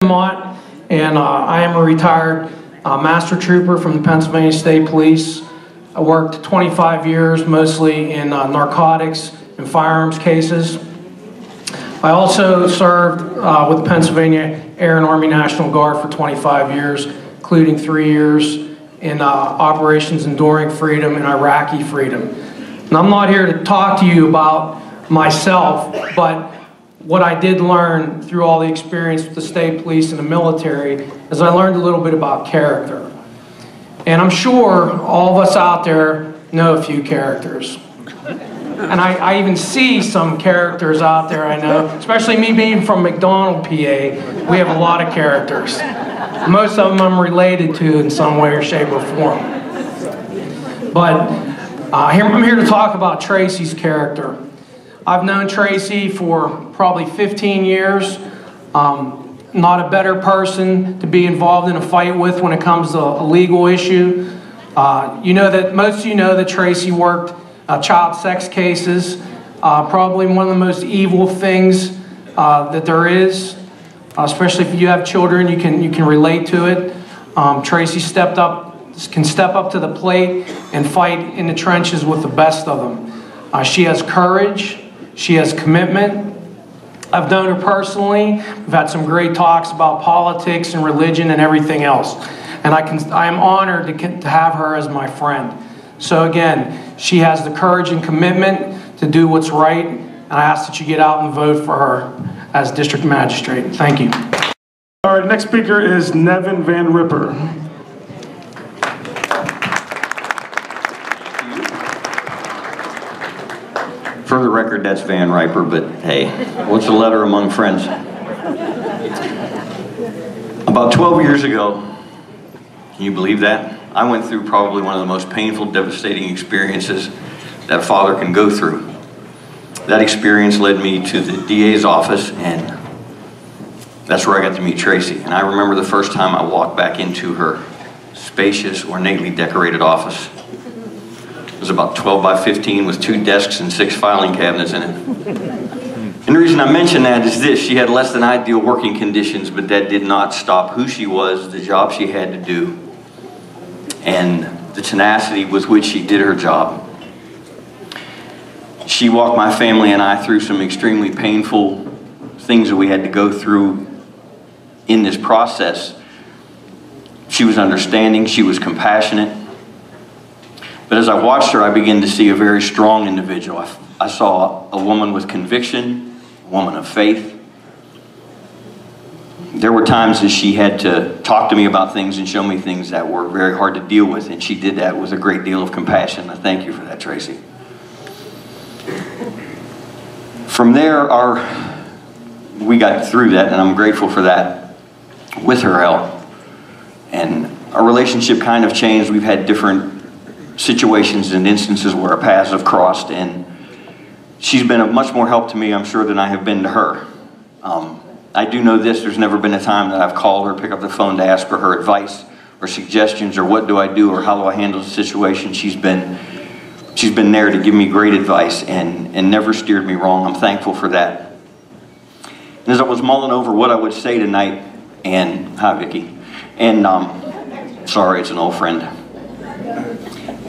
Mott, and I am a retired master trooper from the Pennsylvania State Police. I worked 25 years, mostly in narcotics and firearms cases. I also served with the Pennsylvania Air and Army National Guard for 25 years, including 3 years in Operations Enduring Freedom and Iraqi Freedom. And I'm not here to talk to you about myself, but what I did learn through all the experience with the state police and the military is I learned a little bit about character. And I'm sure all of us out there know a few characters. And I even see some characters out there I know, especially me being from McDonald, PA. We have a lot of characters. Most of them I'm related to in some way or shape or form. But I'm here to talk about Traci's character. I've known Traci for probably 15 years. Not a better person to be involved in a fight with when it comes to a legal issue. Most of you know that Traci worked child sex cases, probably one of the most evil things that there is, especially if you have children, you can relate to it. Traci can step up to the plate and fight in the trenches with the best of them. She has courage. She has commitment. I've known her personally. We've had some great talks about politics and religion and everything else. And I am honored to have her as my friend. So again, she has the courage and commitment to do what's right. And I ask that you get out and vote for her as district magistrate. Thank you. All right, next speaker is Nevin Van Ripper. For the record, that's Van Riper, but hey, what's a letter among friends? About 12 years ago, can you believe that? I went through probably one of the most painful, devastating experiences that a father can go through. That experience led me to the DA's office, and that's where I got to meet Traci. And I remember the first time I walked back into her spacious, ornately decorated office. It was about 12 by 15 with 2 desks and 6 filing cabinets in it. And the reason I mention that is this: she had less than ideal working conditions, but that did not stop who she was, the job she had to do, and the tenacity with which she did her job. She walked my family and I through some extremely painful things that we had to go through in this process. She was understanding, she was compassionate. But as I watched her, I began to see a very strong individual. I saw a woman with conviction, a woman of faith. There were times that she had to talk to me about things and show me things that were very hard to deal with, and she did that with a great deal of compassion. I thank you for that, Traci. From there, we got through that, and I'm grateful for that with her help. And our relationship kind of changed. We've had different situations and instances where our paths have crossed, and she's been of much more help to me, I'm sure, than I have been to her. I do know this: there's never been a time that I've called her, pick up the phone to ask for her advice or suggestions or what do I do or how do I handle the situation. She's been there to give me great advice and never steered me wrong. I'm thankful for that. And as I was mulling over what I would say tonight, and hi Vicki, and sorry, it's an old friend.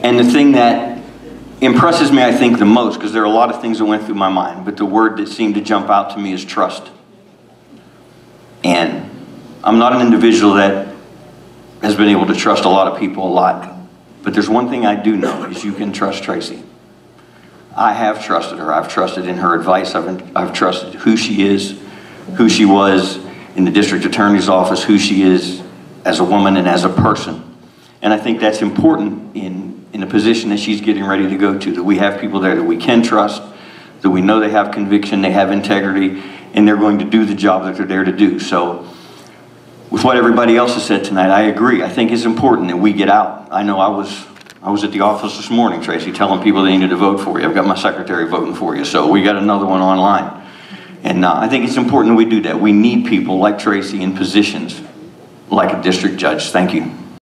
And the thing that impresses me, I think, the most, because there are a lot of things that went through my mind, but the word that seemed to jump out to me is trust. And I'm not an individual that has been able to trust a lot of people a lot. But there's one thing I do know, is you can trust Traci. I have trusted her. I've trusted in her advice. I've trusted who she is, who she was in the district attorney's office, who she is as a woman and as a person. And I think that's important in a position that she's getting ready to go to, that we have people there that we can trust, that we know they have conviction, they have integrity, and they're going to do the job that they're there to do. So with what everybody else has said tonight, I agree. I think it's important that we get out. I know I was at the office this morning, Traci, telling people they needed to vote for you. I've got my secretary voting for you, so we got another one online. And I think it's important that we do that. We need people like Traci in positions like a district judge. Thank you.